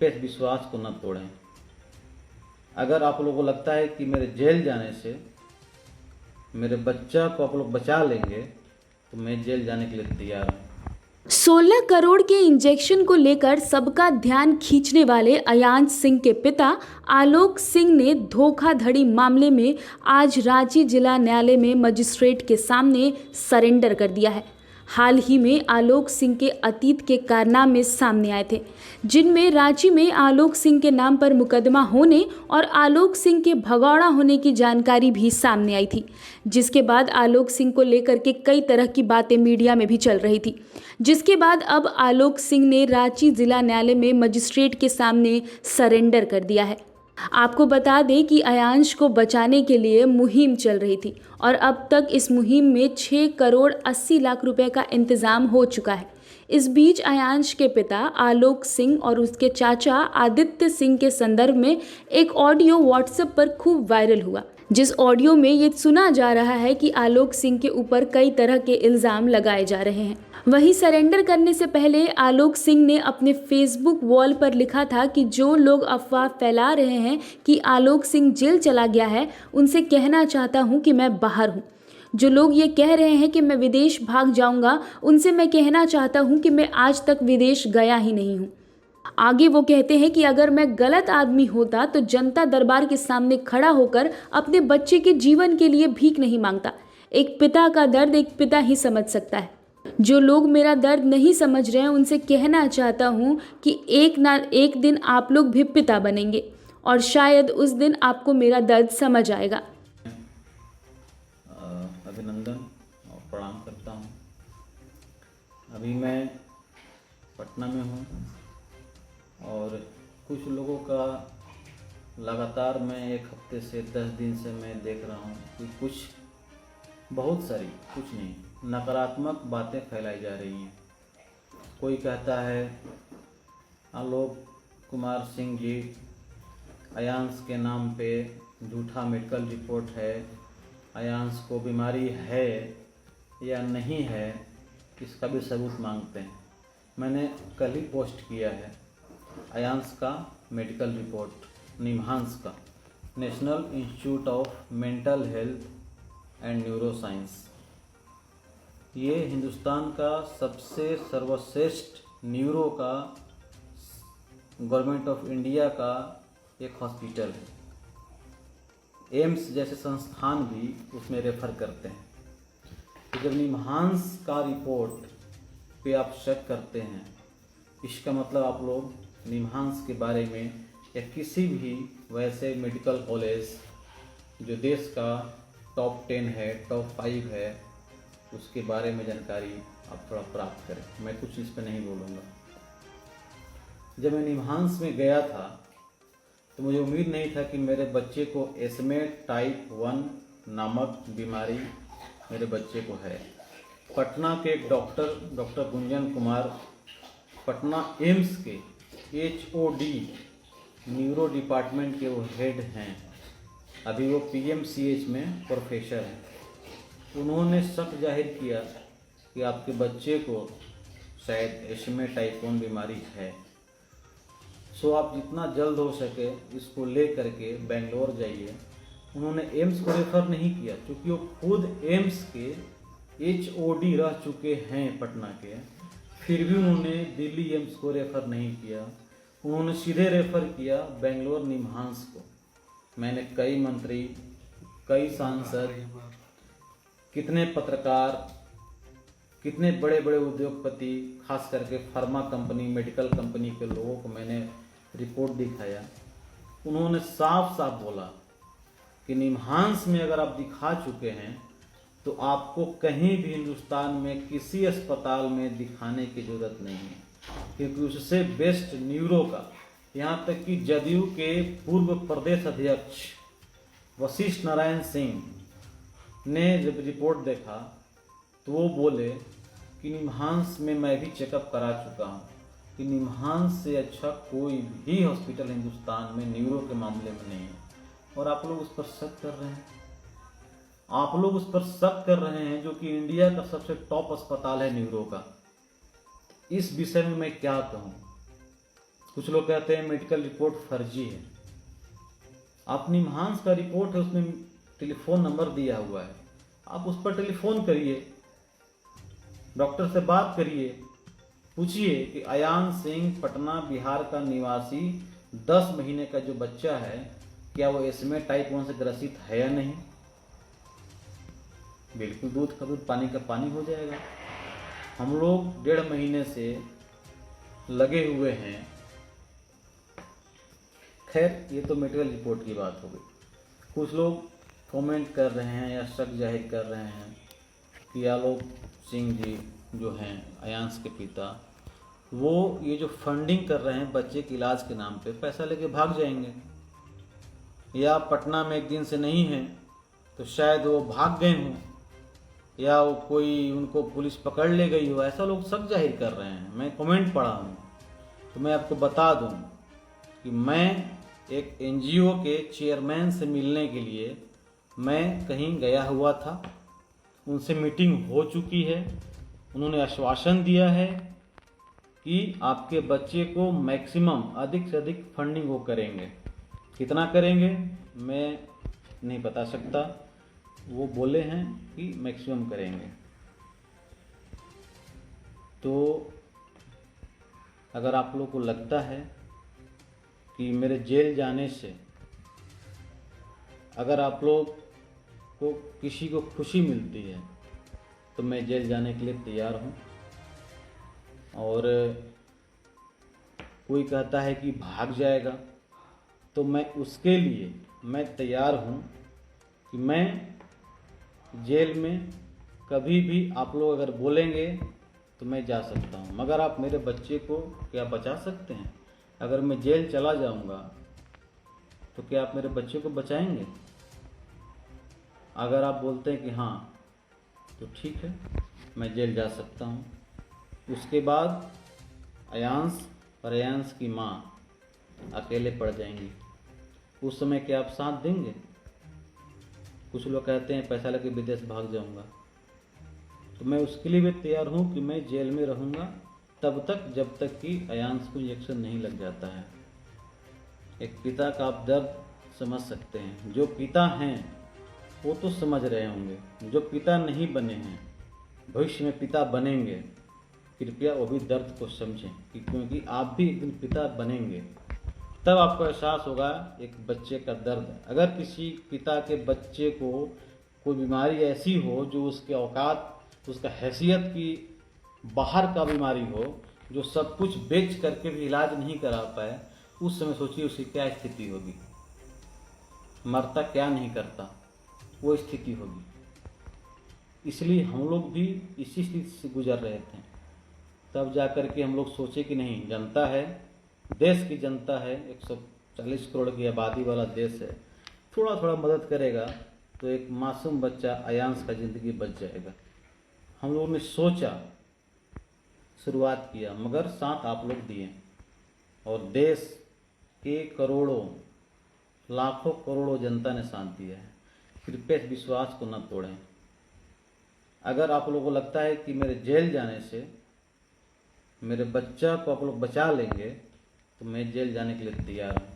पे विश्वास को न तोड़ें। अगर आप लोगों को लगता है कि मेरे जेल जाने से मेरे बच्चा को आप लोग बचा लेंगे तो मैं जेल जाने के लिए तैयार हूँ। 16 करोड़ के इंजेक्शन को लेकर सबका ध्यान खींचने वाले अयांश सिंह के पिता आलोक सिंह ने धोखाधड़ी मामले में आज रांची जिला न्यायालय में मजिस्ट्रेट के सामने सरेंडर कर दिया है। हाल ही में आलोक सिंह के अतीत के कारनामे सामने आए थे, जिनमें रांची में आलोक सिंह के नाम पर मुकदमा होने और आलोक सिंह के भगौड़ा होने की जानकारी भी सामने आई थी, जिसके बाद आलोक सिंह को लेकर के कई तरह की बातें मीडिया में भी चल रही थी। जिसके बाद अब आलोक सिंह ने रांची जिला न्यायालय में मजिस्ट्रेट के सामने सरेंडर कर दिया है। आपको बता दें कि अयांश को बचाने के लिए मुहिम चल रही थी और अब तक इस मुहिम में 6 करोड़ 80 लाख रुपए का इंतजाम हो चुका है। इस बीच अयांश के पिता आलोक सिंह और उसके चाचा आदित्य सिंह के संदर्भ में एक ऑडियो व्हाट्सएप पर खूब वायरल हुआ, जिस ऑडियो में ये सुना जा रहा है कि आलोक सिंह के ऊपर कई तरह के इल्ज़ाम लगाए जा रहे हैं। वहीं सरेंडर करने से पहले आलोक सिंह ने अपने फेसबुक वॉल पर लिखा था कि जो लोग अफवाह फैला रहे हैं कि आलोक सिंह जेल चला गया है, उनसे कहना चाहता हूं कि मैं बाहर हूं। जो लोग ये कह रहे हैं कि मैं विदेश भाग जाऊंगा, उनसे मैं कहना चाहता हूं कि मैं आज तक विदेश गया ही नहीं हूं। आगे वो कहते हैं कि अगर मैं गलत आदमी होता तो जनता दरबार के सामने खड़ा होकर अपने बच्चे के जीवन के लिए भीख नहीं मांगता। एक पिता का दर्द एक पिता ही समझ सकता है। जो लोग मेरा दर्द नहीं समझ रहे हैं, उनसे कहना चाहता हूँ कि एक ना एक दिन आप लोग भी पिता बनेंगे और शायद उस दिन आपको मेरा दर्द समझ आएगा। अभिनंदन और प्रणाम करता हूँ। अभी मैं पटना में हूँ और कुछ लोगों का लगातार मैं एक हफ्ते से 10 दिन से मैं देख रहा हूँ कि बहुत सारी कुछ नहीं नकारात्मक बातें फैलाई जा रही हैं। कोई कहता है आलोक कुमार सिंह जी अयांश के नाम पे झूठा मेडिकल रिपोर्ट है, अयांश को बीमारी है या नहीं है, इसका भी सबूत मांगते हैं। मैंने कल ही पोस्ट किया है अयांश का मेडिकल रिपोर्ट निम्हांस का, national institute of mental health and neuro science. ये हिंदुस्तान का सबसे सर्वश्रेष्ठ न्यूरो का गवर्नमेंट ऑफ इंडिया का एक हॉस्पिटल है। एम्स जैसे संस्थान भी उसमें रेफर करते हैं। तो जब निम्हांस का रिपोर्ट पे आप शक करते हैं, इसका मतलब आप लोग निम्हांस के बारे में या किसी भी वैसे मेडिकल कॉलेज जो देश का टॉप 10 है, टॉप 5 है, उसके बारे में जानकारी आप थोड़ा प्राप्त करें। मैं कुछ इस पर नहीं बोलूँगा। जब मैं निम्हांस में गया था तो मुझे उम्मीद नहीं था कि मेरे बच्चे को एस्मे टाइप 1 नामक बीमारी मेरे बच्चे को है। पटना के एक डॉक्टर गुंजन कुमार पटना एम्स के HOD न्यूरो डिपार्टमेंट के वो हेड हैं। अभी वो PMCH में प्रोफेसर हैं। उन्होंने शक जाहिर किया कि आपके बच्चे को शायद एस्मे टाइप 1 बीमारी है। सो आप जितना जल्द हो सके इसको ले करके बेंगलोर जाइए। उन्होंने एम्स को रेफ़र नहीं किया क्योंकि वो खुद एम्स के HOD रह चुके हैं पटना के, फिर भी उन्होंने दिल्ली एम्स को रेफ़र नहीं किया। उन्होंने सीधे रेफ़र किया बेंगलोर निम्हांस को। मैंने कई मंत्री, कई सांसद, कितने पत्रकार, कितने बड़े बड़े उद्योगपति, खास करके फार्मा कंपनी, मेडिकल कंपनी के लोगों को मैंने रिपोर्ट दिखाया। उन्होंने साफ साफ बोला कि निम्हांस में अगर आप दिखा चुके हैं तो आपको कहीं भी हिंदुस्तान में किसी अस्पताल में दिखाने की ज़रूरत नहीं है, क्योंकि उससे बेस्ट न्यूरो का, यहाँ तक कि जदयू के पूर्व प्रदेश अध्यक्ष वशिष्ठ नारायण सिंह ने जब रिपोर्ट देखा तो वो बोले कि निम्हांस में मैं भी चेकअप करा चुका हूँ कि निम्हांस से अच्छा कोई भी हॉस्पिटल हिंदुस्तान में न्यूरो के मामले में नहीं है। और आप लोग उस पर शक कर रहे हैं। आप लोग उस पर शक कर रहे हैं जो कि इंडिया का सबसे टॉप अस्पताल है न्यूरो का। इस विषय में मैं क्या कहूँ? कुछ लोग कहते हैं मेडिकल रिपोर्ट फर्जी है। आप निमहांस का रिपोर्ट है, उसमें टेलीफोन नंबर दिया हुआ है, आप उस पर टेलीफोन करिए, डॉक्टर से बात करिए, पूछिए कि अयान सिंह पटना बिहार का निवासी 10 महीने का जो बच्चा है, क्या वो इसमें टाइप 1 से ग्रसित है या नहीं। बिल्कुल दूध का दूध, पानी का पानी हो जाएगा। हम लोग 1.5 महीने से लगे हुए हैं। खैर, ये तो मेडिकल रिपोर्ट की बात हो गई। कुछ लोग कमेंट कर रहे हैं या शक जाहिर कर रहे हैं कि आलोक सिंह जी जो हैं अयांश के पिता, वो ये जो फंडिंग कर रहे हैं बच्चे के इलाज के नाम पे, पैसा लेके भाग जाएंगे, या पटना में एक दिन से नहीं हैं तो शायद वो भाग गए हों, या वो कोई उनको पुलिस पकड़ ले गई हो, ऐसा लोग शक जाहिर कर रहे हैं। मैं कमेंट पढ़ा हूँ, तो मैं आपको बता दूँ कि मैं एक एनजीओ के चेयरमैन से मिलने के लिए मैं कहीं गया हुआ था, उनसे मीटिंग हो चुकी है। उन्होंने आश्वासन दिया है कि आपके बच्चे को मैक्सिमम, अधिक से अधिक फंडिंग वो करेंगे। कितना करेंगे मैं नहीं बता सकता, वो बोले हैं कि मैक्सिमम करेंगे। तो अगर आप लोग को लगता है कि मेरे जेल जाने से अगर आप लोग को किसी को खुशी मिलती है तो मैं जेल जाने के लिए तैयार हूँ। और कोई कहता है कि भाग जाएगा, तो मैं उसके लिए मैं तैयार हूँ कि मैं जेल में कभी भी आप लोग अगर बोलेंगे तो मैं जा सकता हूँ। मगर आप मेरे बच्चे को क्या बचा सकते हैं? अगर मैं जेल चला जाऊँगा तो क्या आप मेरे बच्चे को बचाएंगे? अगर आप बोलते हैं कि हाँ, तो ठीक है, मैं जेल जा सकता हूँ। उसके बाद अयांश और अयांश की माँ अकेले पड़ जाएंगी। उस समय क्या आप साथ देंगे? कुछ लोग कहते हैं पैसा लेके विदेश भाग जाऊंगा, तो मैं उसके लिए भी तैयार हूँ कि मैं जेल में रहूँगा तब तक जब तक कि अयांश को इंजेक्शन नहीं लग जाता है। एक पिता का आप दर्द समझ सकते हैं। जो पिता हैं वो तो समझ रहे होंगे, जो पिता नहीं बने हैं, भविष्य में पिता बनेंगे, कृपया वो भी दर्द को समझें कि क्योंकि आप भी एक दिन पिता बनेंगे। तब आपको एहसास होगा एक बच्चे का दर्द। अगर किसी पिता के बच्चे को कोई बीमारी ऐसी हो जो उसके औकात, उसका हैसियत की बाहर का बीमारी हो, जो सब कुछ बेच करके भी इलाज नहीं करा पाए, उस समय सोचिए उसकी क्या स्थिति होगी। मरता क्या नहीं करता, वो स्थिति होगी। इसलिए हम लोग भी इसी स्थिति से गुजर रहे थे। तब जाकर के हम लोग सोचे कि नहीं, जनता है, देश की जनता है, 140 करोड़ की आबादी वाला देश है, थोड़ा थोड़ा मदद करेगा तो एक मासूम बच्चा अयांश का ज़िंदगी बच जाएगा। हम लोगों ने सोचा, शुरुआत किया, मगर साथ आप लोग दिए, और देश के करोड़ों, लाखों करोड़ों जनता ने साथ दिया है। कृपया इस विश्वास को न तोड़ें। अगर आप लोगों को लगता है कि मेरे जेल जाने से मेरे बच्चा को आप लोग बचा लेंगे, तो मैं जेल जाने के लिए तैयार हूँ।